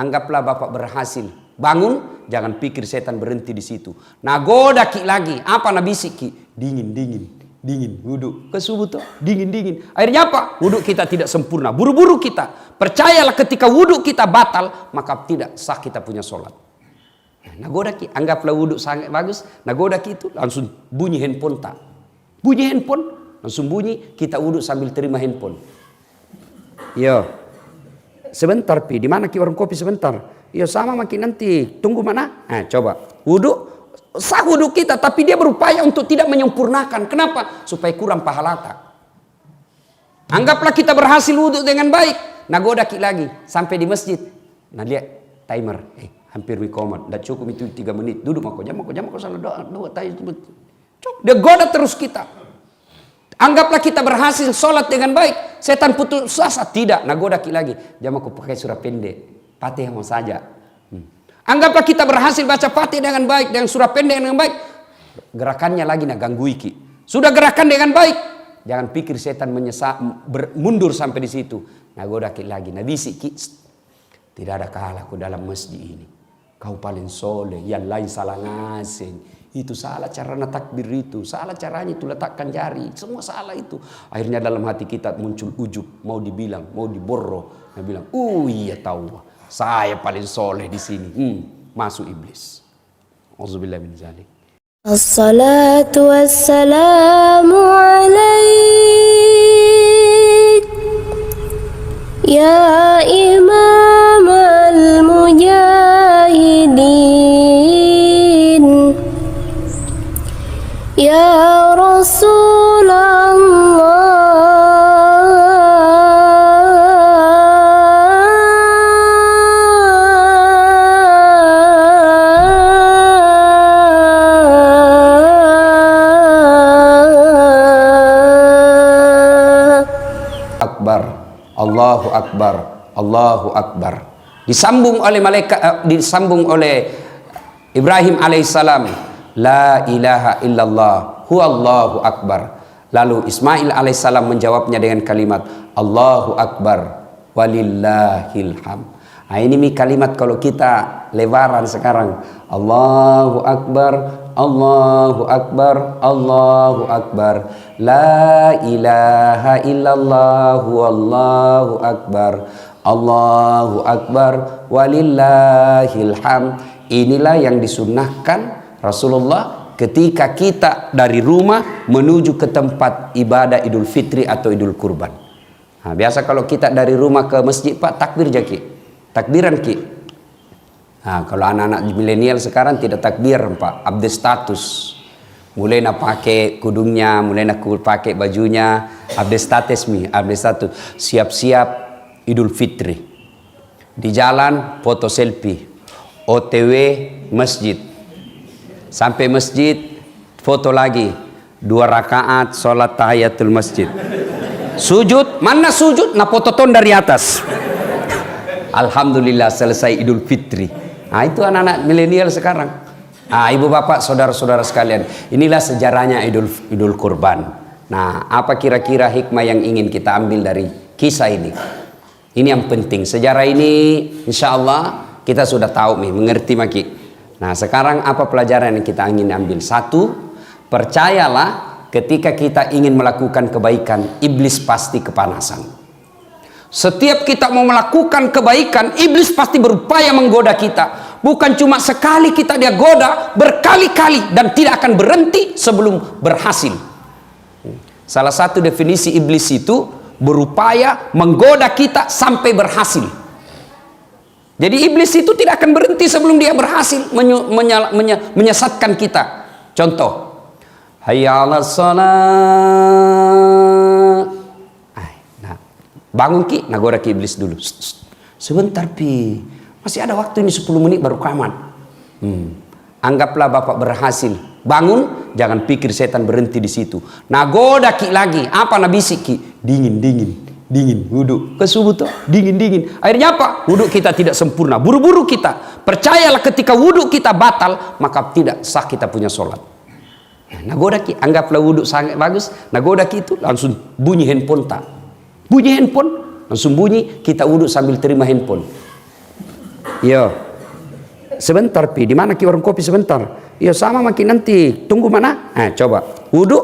Anggaplah Bapak berhasil. Bangun, jangan pikir setan berhenti di situ. Nagoda ki lagi. Apa nabisik ki? Dingin, dingin, dingin. Wudhu ke subuh tuh, dingin, dingin. Akhirnya apa? Wudhu kita tidak sempurna. Buru-buru kita. Percayalah ketika wudhu kita batal, maka tidak sah kita punya sholat. Nagoda ki, anggaplah wudhu sangat bagus. Nagoda ki itu langsung bunyi handphone tak. Bunyi handphone, langsung bunyi. Kita wudhu sambil terima handphone. Yo. Sebentar pi, di mana ki warung kopi sebentar? Ya sama makin nanti, tunggu mana? Nah coba, wudhu, sah wudhu kita, tapi dia berupaya untuk tidak menyempurnakan. Kenapa? Supaya kurang pahala tak. Anggaplah kita berhasil wudhu dengan baik. Nagoda ki lagi, sampai di masjid. Nah lihat timer, hampir mikomat, tidak cukup itu 3 menit. Duduk mako salah doa, dia goda terus kita. Anggaplah kita berhasil sholat dengan baik. Setan putus asa. Tidak. Nagoda ki lagi. Jangan aku pakai surah pendek. Fatihah mau saja. Anggaplah kita berhasil baca Fatihah dengan baik. Dengan surah pendek dengan baik. Gerakannya lagi nak ganggu ki. Sudah gerakan dengan baik. Jangan pikir setan mundur sampai di situ. Nagoda ki lagi. Nabisi ki. Tidak ada kalahku dalam masjid ini. Kau paling soleh. Yang lain salah ngasih. Itu salah cara takbir itu, salah caranya itu letakkan jari, semua salah itu. Akhirnya dalam hati kita muncul ujub, mau dibilang, mau diborro. Dia bilang, iya tahu, saya paling soleh di sini. Masuk iblis. Auzubillah min dzalik. Assalatu wassalamu alaik ya imam al-mujahidin ya Rasulullah. Akbar, Allahu Akbar, Allahu Akbar. Disambung oleh malaikat, disambung oleh Ibrahim alaihissalam. La ilaha illallah huwallahu akbar. Lalu Ismail alaihissalam menjawabnya dengan kalimat Allahu akbar walillahil hamd. Nah ini kalimat kalau kita lebaran sekarang. Allahu akbar, Allahu akbar, Allahu akbar. La ilaha illallah huwallahu akbar. Allahu akbar walillahil hamd. Inilah yang disunnahkan Rasulullah ketika kita dari rumah menuju ke tempat ibadah Idul Fitri atau Idul Kurban. Nah, biasa kalau kita dari rumah ke masjid, Pak, takbir jaki, takbiran ki. Nah, kalau anak-anak milenial sekarang tidak takbir, Pak, update status. Mulai nak pakai kudungnya, mulai nak pakai bajunya, update status mi, update status. Siap-siap Idul Fitri. Di jalan foto selfie, OTW masjid. Sampai masjid, foto lagi 2 rakaat sholat tahiyatul masjid. Sujud, mana sujud? Nah foto ton dari atas. Alhamdulillah selesai Idul Fitri. Nah itu anak-anak milenial sekarang. Nah ibu bapak saudara-saudara sekalian, inilah sejarahnya Idul Kurban. Nah apa kira-kira hikmah yang ingin kita ambil dari kisah ini? Ini yang penting. Sejarah ini insya Allah kita sudah tahu nih, mengerti maki. Nah sekarang apa pelajaran yang kita ingin ambil? 1, percayalah ketika kita ingin melakukan kebaikan, iblis pasti kepanasan. Setiap kita mau melakukan kebaikan, iblis pasti berupaya menggoda kita. Bukan cuma sekali kita dia goda, berkali-kali dan tidak akan berhenti sebelum berhasil. Salah satu definisi iblis itu berupaya menggoda kita sampai berhasil. Jadi iblis itu tidak akan berhenti sebelum dia berhasil menyesatkan kita. Contoh, hayya 'alas shalah. Nah, bangun ki, nagoda ki iblis dulu. Sebentar pi, masih ada waktu ini 10 menit baru kamat. Anggaplah Bapak berhasil. Bangun, jangan pikir setan berhenti di situ. Nagoda ki lagi. Apa nabisik ki? Dingin, dingin, dingin. Wudhu ke subuh tuh, dingin, dingin. Akhirnya apa? Wudhu kita tidak sempurna. Buru-buru kita. Percayalah ketika wudhu kita batal, maka tidak sah kita punya sholat. Nagoda ki, anggaplah wudhu sangat bagus. Nagoda ki itu langsung bunyi handphone tak. Bunyi handphone, langsung bunyi. Kita wudhu sambil terima handphone. Yo, sebentar pi, di mana ki warung kopi sebentar? Yo sama makin nanti, tunggu mana? Coba wudhu,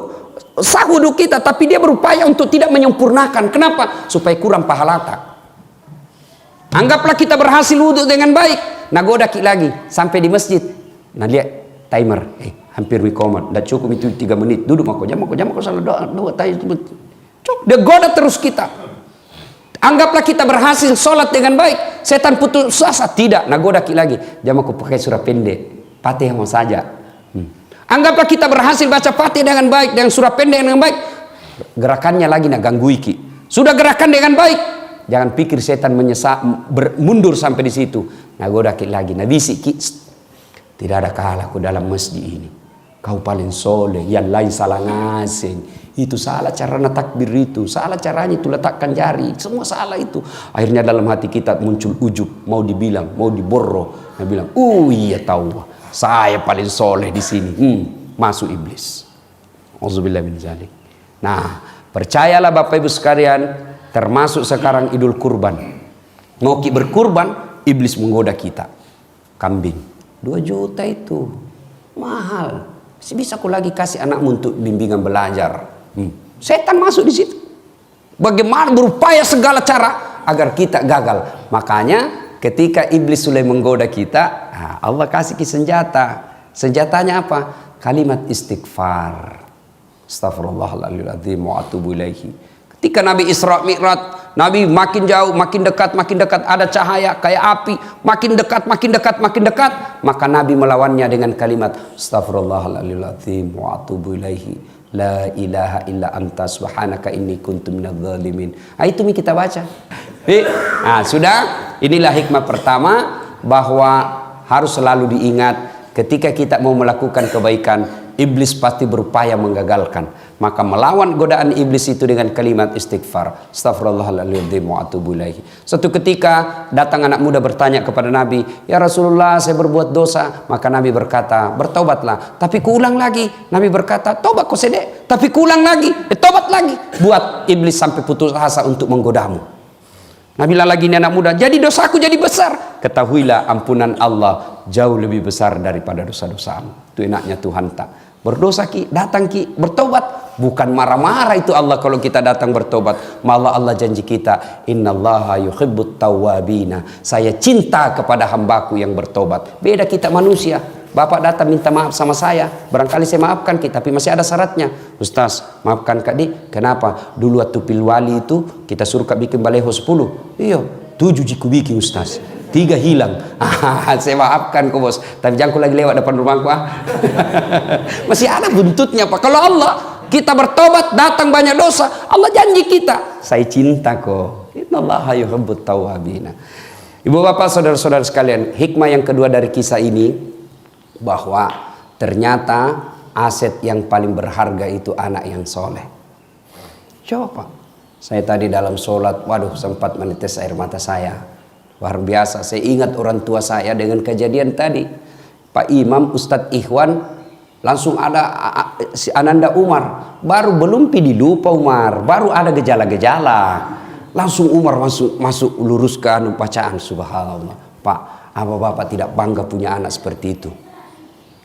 sah wudhu kita, tapi dia berupaya untuk tidak menyempurnakan. Kenapa? Supaya kurang pahala tak. Anggaplah kita berhasil wudhu dengan baik, nagoda ki lagi sampai di masjid. Nah lihat timer, hampir mikomat, dah cukup itu 3 menit, duduk mako jam salah doa tayi itu. Dia goda terus kita. Anggaplah kita berhasil sholat dengan baik, setan putus asa, tidak, nagoda ki lagi, jam aku pakai surah pendek, Fatihah mau saja. Anggaplah kita berhasil baca Fatihah dengan baik, dengan surah pendek dengan baik, gerakannya lagi nak ganggu iki. Sudah gerakan dengan baik, jangan pikir setan mundur sampai di situ. Nagoda ki lagi, nabisi ki, tidak ada kalahku dalam masjid ini. Kau paling soleh, yang lain salah ngasing. Itu salah cara takbir itu, salah caranya itu letakkan jari, semua salah itu. Akhirnya dalam hati kita muncul ujub, mau dibilang, mau diborro. Dia bilang, iya tahu, saya paling soleh di sini. Masuk iblis. Auzubillah min zalik. Nah, percayalah Bapak Ibu sekalian, termasuk sekarang Idul Kurban. Mau berkurban, iblis menggoda kita. Kambing 2 juta itu mahal. Bisa aku lagi kasih anakmu untuk bimbingan belajar. Setan masuk di situ. Bagaimana berupaya segala cara agar kita gagal. Makanya ketika iblis sudah menggoda kita, Allah kasih senjata. Senjatanya apa? Kalimat istighfar. Astaghfirullahaladzim wa atubu ilaihi. Ketika Nabi Isra Mi'raj, Nabi makin jauh, makin dekat, ada cahaya kayak api, makin dekat, maka Nabi melawannya dengan kalimat astaghfirullahaladzim wa atubu ilaihi. La ilaha illa anta subhanaka inni kuntu minadz zalimin. Itu kita baca. Sudah, inilah hikmah pertama, bahwa harus selalu diingat ketika kita mau melakukan kebaikan, iblis pasti berupaya menggagalkan. Maka melawan godaan iblis itu dengan kalimat istighfar. Astaghfirullahaladzim wa atubu ilaihi. Suatu ketika datang anak muda bertanya kepada Nabi, ya Rasulullah, saya berbuat dosa. Maka Nabi berkata, bertobatlah, tapi kuulang lagi. Nabi berkata, tobat kau sedek, tapi kuulang lagi, tobat lagi. Buat iblis sampai putus asa untuk menggodamu. Nabi lagi ini anak muda, jadi dosaku jadi besar. Ketahuilah ampunan Allah jauh lebih besar daripada dosa-dosamu. Itu enaknya Tuhan tak. Berdosa ki, datang ki, bertobat. Bukan marah-marah itu Allah kalau kita datang bertobat. Malah Allah janji kita, innallaha yuhibbut tawwabina. Saya cinta kepada hambaku yang bertobat. Beda kita manusia. Bapak datang minta maaf sama saya, barangkali saya maafkan ki, tapi masih ada syaratnya. Ustaz, maafkan Kak Di. Kenapa? Dulu waktu pilwali itu kita suruh Kak bikin baleho 10. Iya, 7 jiku bikin Ustaz. 3 hilang. Saya maafkan kok bos, tapi jangan lagi lewat depan rumahku. Masih ada buntutnya Pak. Kalau Allah kita bertobat, datang banyak dosa, Allah janji kita, saya cinta kok. Innallaha yuhibbut tawwabina. Ibu bapak saudara-saudara sekalian, hikmah yang kedua dari kisah ini, bahwa ternyata aset yang paling berharga itu anak yang soleh. Coba Pak, saya tadi dalam sholat, waduh sempat menetes air mata saya. Luar biasa, saya ingat orang tua saya dengan kejadian tadi. Pak Imam, Ustadz Ikhwan, langsung ada si Ananda Umar. Baru belum dilupa Umar, baru ada gejala-gejala. Langsung Umar masuk luruskan bacaan. Subhanallah. Pak, apa Bapak tidak bangga punya anak seperti itu?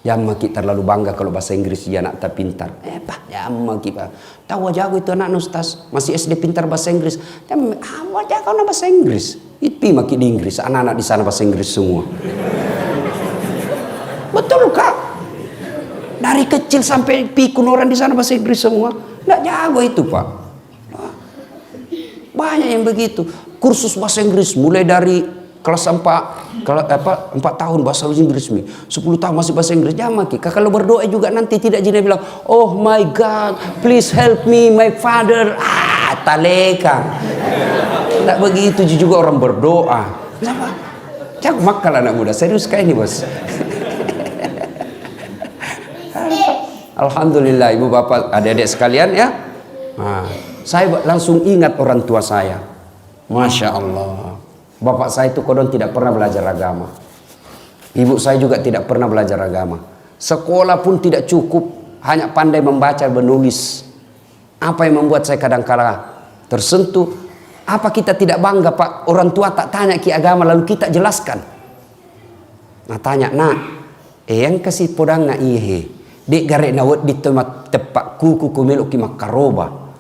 Jangan kita terlalu bangga kalau bahasa Inggris dia anak tak pintar. Pak, jangan kita. Tahu aja aku itu anak Ustaz, masih SD pintar bahasa Inggris. Apa aja kau bahasa Inggris? Itu makin di Inggris, anak-anak di sana bahasa Inggris semua. Betul Kak? Dari kecil sampai pikun orang di sana bahasa Inggris semua. Nggak jago itu Pak. Banyak yang begitu. Kursus bahasa Inggris mulai dari kelas 4 tahun bahasa Inggris 10 tahun masih bahasa Inggris. Jangan kalau berdoa juga nanti tidak jadi bilang, oh my God, please help me my father. Taleka. Tidak begitu juga orang berdoa. Kenapa? Jangan makal anak muda, serius kayak ini bos. Alhamdulillah ibu bapak adik-adik sekalian ya. Saya langsung ingat orang tua saya. Masya Allah. Bapak saya itu kodon tidak pernah belajar agama. Ibu saya juga tidak pernah belajar agama. Sekolah pun tidak cukup, hanya pandai membaca menulis. Apa yang membuat saya kadang-kala tersentuh? Apa kita tidak bangga Pak? Orang tua tak tanya ki agama lalu kita jelaskan. Nah tanya, nak, yang kasih podang na ihe, dek garek nawat di tempat tepak kuku kumeluk ki makaroba.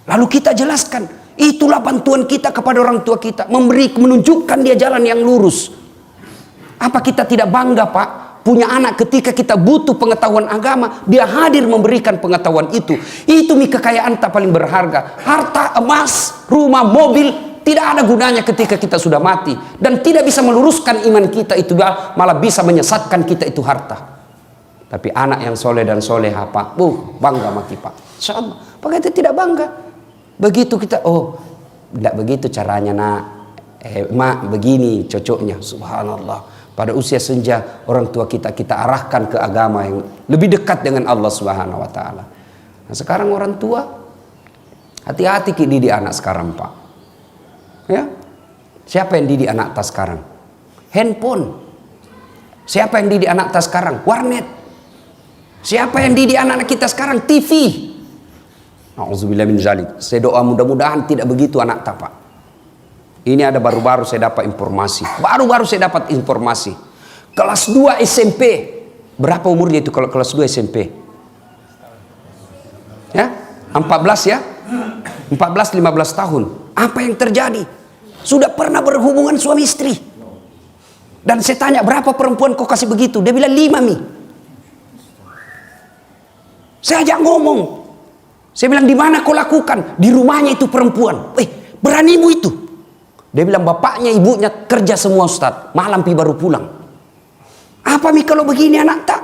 Lalu kita jelaskan, itulah bantuan kita kepada orang tua kita, menunjukkan dia jalan yang lurus. Apa kita tidak bangga, Pak? Punya anak ketika kita butuh pengetahuan agama, dia hadir memberikan pengetahuan itu. Itu kekayaan tak paling berharga. Harta, emas, rumah, mobil tidak ada gunanya ketika kita sudah mati, dan tidak bisa meluruskan iman kita, itu malah bisa menyesatkan kita itu harta. Tapi anak yang soleh dan soleha, Pak, bangga maki, Pak. Sama, Pak kita tidak bangga. Begitu kita, oh, tidak begitu caranya, nak. Mak, begini cocoknya. Subhanallah. Pada usia senja orang tua kita arahkan ke agama yang lebih dekat dengan Allah Subhanahu wa taala. Nah, sekarang orang tua hati-hati didik anak sekarang, Pak. Ya. Siapa yang didik anak tas sekarang? Handphone. Siapa yang didik anak tas sekarang? Warnet. Siapa yang didik anak kita sekarang? TV. Nauzubillah min zalik. Saya doa mudah-mudahan tidak begitu anak tak, Pak. Ini ada baru-baru saya dapat informasi. Baru-baru saya dapat informasi. Kelas 2 SMP. Berapa umurnya itu kalau kelas 2 SMP? Ya? 14 ya? 14-15 tahun. Apa yang terjadi? Sudah pernah berhubungan suami istri. Dan saya tanya, berapa perempuan kau kasih begitu? Dia bilang 5 mi. Saya ajak ngomong. Saya bilang, di mana kau lakukan? Di rumahnya itu perempuan. Beranimu itu. Dia bilang, bapaknya ibunya kerja semua, Ustaz. Malam baru pulang. Apa mi kalau begini anak tak?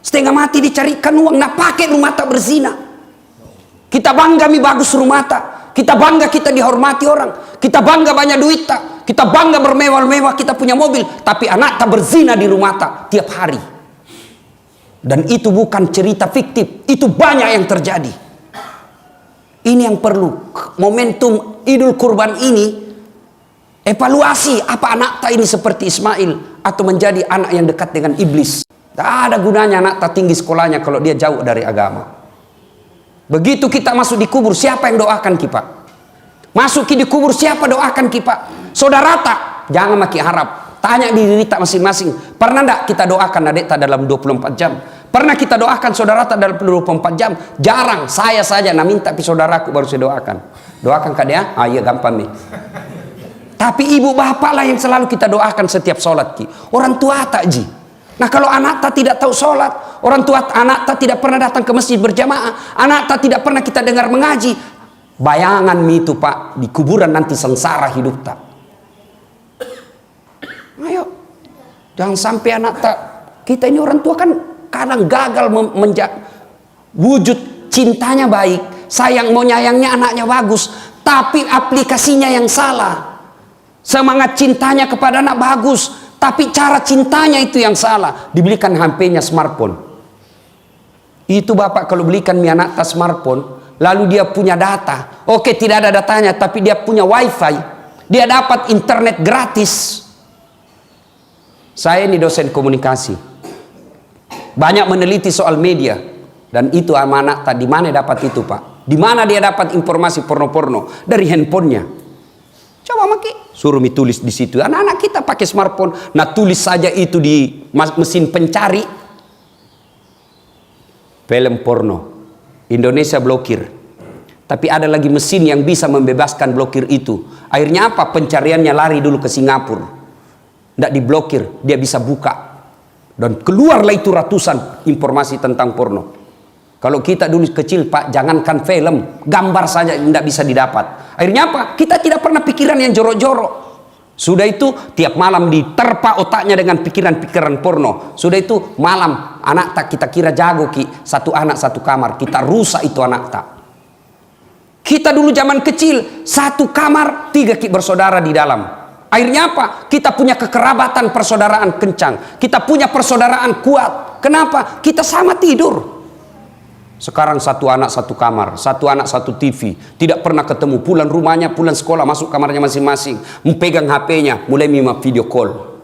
Setengah mati dicarikan uang. Nak pakai rumah tak berzina. Kita bangga mi bagus rumah tak. Kita bangga kita dihormati orang. Kita bangga banyak duit tak. Kita bangga bermewah-mewah kita punya mobil. Tapi anak tak berzina di rumah tak tiap hari. Dan itu bukan cerita fiktif. Itu banyak yang terjadi. Ini yang perlu. Momentum Idul Kurban ini, evaluasi apa anak tak ini seperti Ismail atau menjadi anak yang dekat dengan iblis. Tak ada gunanya anak tak tinggi sekolahnya kalau dia jauh dari agama. Begitu kita masuk di kubur, siapa yang doakan kita? Masuk di kubur, siapa doakan kita? Saudara tak? Jangan maki harap. Tanya diri tak masing-masing. Pernah tak kita doakan adik tak dalam 24 jam? Pernah kita doakan saudara tak dalam 24 jam? Jarang. Saya saja nak minta pi saudaraku baru saya doakan. Doakan kak dia? Iya gampang nih. Tapi ibu bapak lah yang selalu kita doakan setiap sholat ki. Orang tua tak ji. Nah kalau anak tak tidak tahu sholat, orang tua anak tak tidak pernah datang ke masjid berjamaah, anak tak tidak pernah kita dengar mengaji. Bayangan mi itu, Pak, di kuburan nanti sengsara hidup tak. Ayo, jangan sampai anak tak. Kita ini orang tua kan kadang gagal wujud cintanya baik, sayang mau nyayangnya anaknya bagus, tapi aplikasinya yang salah. Semangat cintanya kepada anak bagus, tapi cara cintanya itu yang salah. Dibelikan HP-nya smartphone. Itu bapak kalau belikan anak tas smartphone, lalu dia punya data. Oke, tidak ada datanya, tapi dia punya wifi. Dia dapat internet gratis. Saya ini dosen komunikasi. Banyak meneliti soal media. Dan itu amanah tak, di mana dapat itu, Pak? Di mana dia dapat informasi porno-porno? Dari handphonenya. Coba maki, suruh tulis di situ. Anak-anak kita pakai smartphone, nah tulis saja itu di mesin pencari. Film porno, Indonesia blokir. Tapi ada lagi mesin yang bisa membebaskan blokir itu. Akhirnya apa? Pencariannya lari dulu ke Singapura. Tidak diblokir, dia bisa buka. Dan keluarlah itu ratusan informasi tentang porno. Kalau kita dulu kecil, Pak, jangankan film, gambar saja tidak bisa didapat. Akhirnya apa? Kita tidak pernah pikiran yang jorok-jorok. Sudah itu tiap malam diterpa otaknya dengan pikiran-pikiran porno. Sudah itu malam anak tak kita kira jago ki, satu anak satu kamar, kita rusak itu anak tak. Kita dulu zaman kecil satu kamar 3 ki bersaudara di dalam. Akhirnya apa? Kita punya kekerabatan persaudaraan kencang. Kita punya persaudaraan kuat. Kenapa? Kita sama tidur. Sekarang satu anak satu kamar, satu anak satu TV, tidak pernah ketemu, pulang rumahnya, pulang sekolah, masuk kamarnya masing-masing, memegang HP-nya, mulai mima video call.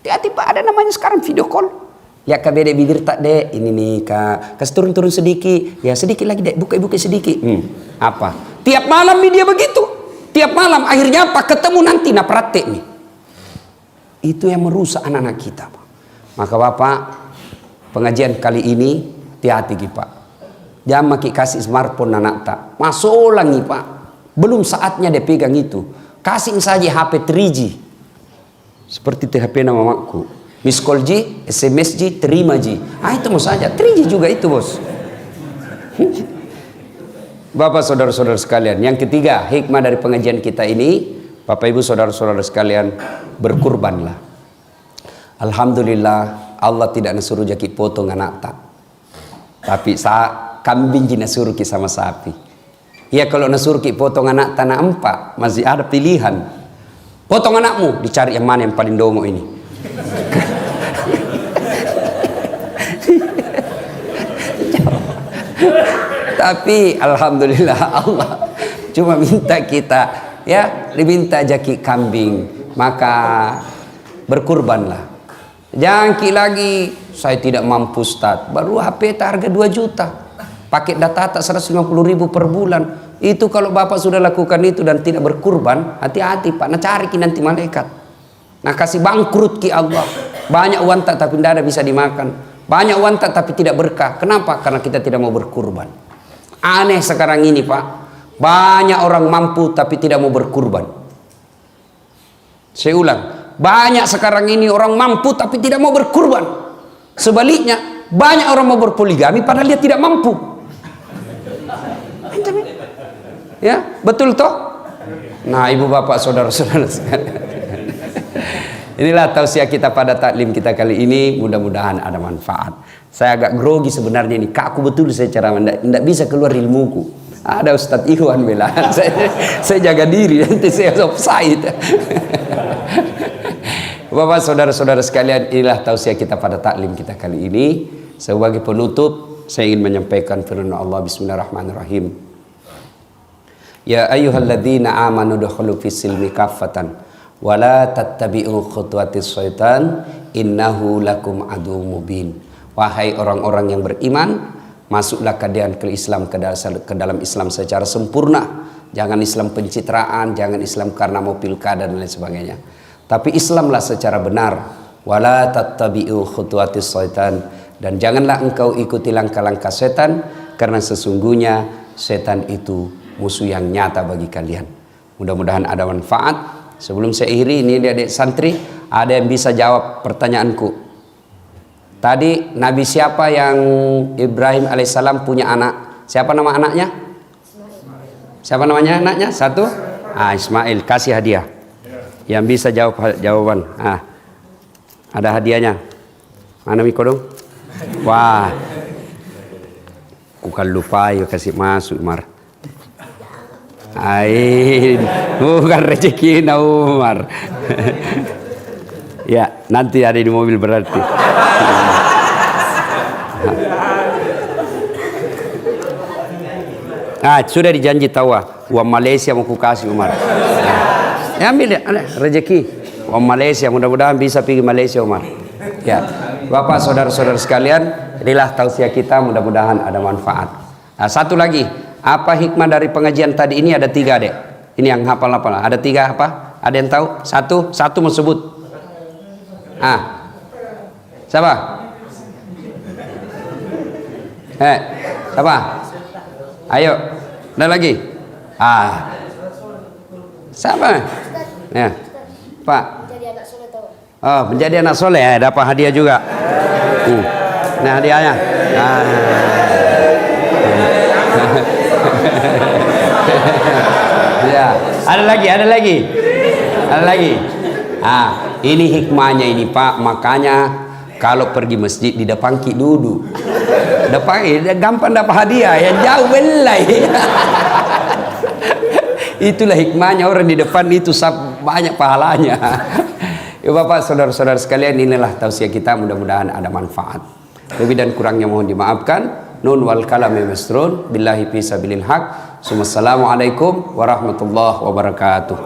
Hati-hati Pak, ada namanya sekarang video call. Ya kak beda bibir tak dek, ini nih kak, kasih turun-turun sedikit, ya sedikit lagi dek, buka-buka sedikit. Apa? Tiap malam dia begitu, tiap malam akhirnya apa? Ketemu nanti, nah praktek nih. Itu yang merusak anak-anak kita, Pak. Maka Bapak, pengajian kali ini hati-hati Pak. Jangan maki kasih smartphone anak tak. Masuk lagi Pak. Belum saatnya dia pegang itu. Kasih saja HP 3G. Seperti HP nama mamaku. Miss call G, SMS G, terima G. Itu mau saja. 3G juga itu bos. Bapak saudara-saudara sekalian. Yang ketiga, hikmah dari pengajian kita ini. Bapak ibu saudara-saudara sekalian, berkurbanlah. Alhamdulillah Allah tidak nasuruh jaki potong anak tak. Tapi kambing jina suruh ki sama sapi. Ya kalau nasuruh ki potong anak tanah empat, masih ada pilihan. Potong anakmu, dicari yang mana yang paling dongo ini. Tapi alhamdulillah Allah cuma minta kita ya diminta jaki kambing, maka berkurbanlah. Jangan ki lagi saya tidak mampu Ustaz, baru HP harga 2 juta. Pakai data tak 150.000 per bulan. Itu kalau Bapak sudah lakukan itu dan tidak berkurban, hati-hati Pak, nah cari ki nanti malaikat. Nah kasih bangkrut ki Allah. Banyak uang tak tapi tidak ada bisa dimakan. Banyak uang tak tapi tidak berkah. Kenapa? Karena kita tidak mau berkurban. Aneh sekarang ini Pak. Banyak orang mampu tapi tidak mau berkurban. Saya ulang. Banyak sekarang ini orang mampu tapi tidak mau berkurban. Sebaliknya, banyak orang mau berpoligami padahal dia tidak mampu. Ya, betul toh? Nah, ibu bapak saudara-saudara sekalian. Inilah tausiah kita pada taklim kita kali ini. Mudah-mudahan ada manfaat. Saya agak grogi sebenarnya ini. Kaku betul saya cara tidak bisa keluar ilmuku. Ada Ustadz Iwan bela. Saya jaga diri nanti saya offside. Bapak saudara-saudara sekalian, inilah tausiah kita pada taklim kita kali ini. Sebagai penutup, saya ingin menyampaikan firman Allah. Bismillahirrahmanirrahim. Ya ayyuhalladzina amanu dukhulu fis silmi kaffatan wa la tattabi'u khutuwatis syaitan innahu lakum aduwwum mubin. Wahai orang-orang yang beriman, masuklah kalian ke Islam, ke dalam Islam secara sempurna. Jangan Islam pencitraan, jangan Islam karena mau pilkada dan lain sebagainya. Tapi Islamlah secara benar. Wala tattabi'u khutuwatis syaitan, dan janganlah engkau ikuti langkah-langkah setan, karena sesungguhnya setan itu musuh yang nyata bagi kalian. Mudah-mudahan ada manfaat. Sebelum saya akhiri, ini adik santri, ada yang bisa jawab pertanyaanku. Tadi Nabi siapa yang Ibrahim alaihissalam punya anak? Siapa nama anaknya? Siapa namanya anaknya? Satu? Ismail. Kasih hadiah. Yang bisa jawab jawaban. Ada hadiahnya. Mana Miko dong? Wah. Bukan lupa ya kasih masuk Umar. Bukan rezeki na Umar. Ya, nanti ada di mobil berarti. Sudah dijanji tawa. Uang Malaysia mau kukasih Umar. Ya ambil ya, rezeki. Uang Malaysia, mudah-mudahan bisa pergi Malaysia Umar. Ya, Bapak saudara-saudara sekalian, inilah tausiah kita, mudah-mudahan ada manfaat. Satu lagi, apa hikmah dari pengajian tadi ini? Ada 3 dek. Ini yang hafal-hafal. Ada 3 apa? Ada yang tahu? Satu mau sebut. Siapa? Siapa? Ayo, ada lagi? Siapa? Ya, Pak. Menjadi anak soleh ya, dapat hadiah juga. Nah hadiahnya. Ya, ada lagi. Ini hikmahnya ini Pak. Makanya kalau pergi masjid di depan ki duduk. Depan gampang dapat hadiah, yang jauh belai. Itulah hikmahnya, orang di depan itu banyak pahalanya. Ya Bapak, saudara-saudara sekalian, inilah tausiah kita, mudah-mudahan ada manfaat. Lebih dan kurangnya mohon dimaafkan. Nun wal kalami masrun billahi fi sabilil haq. Assalamualaikum warahmatullahi wabarakatuh.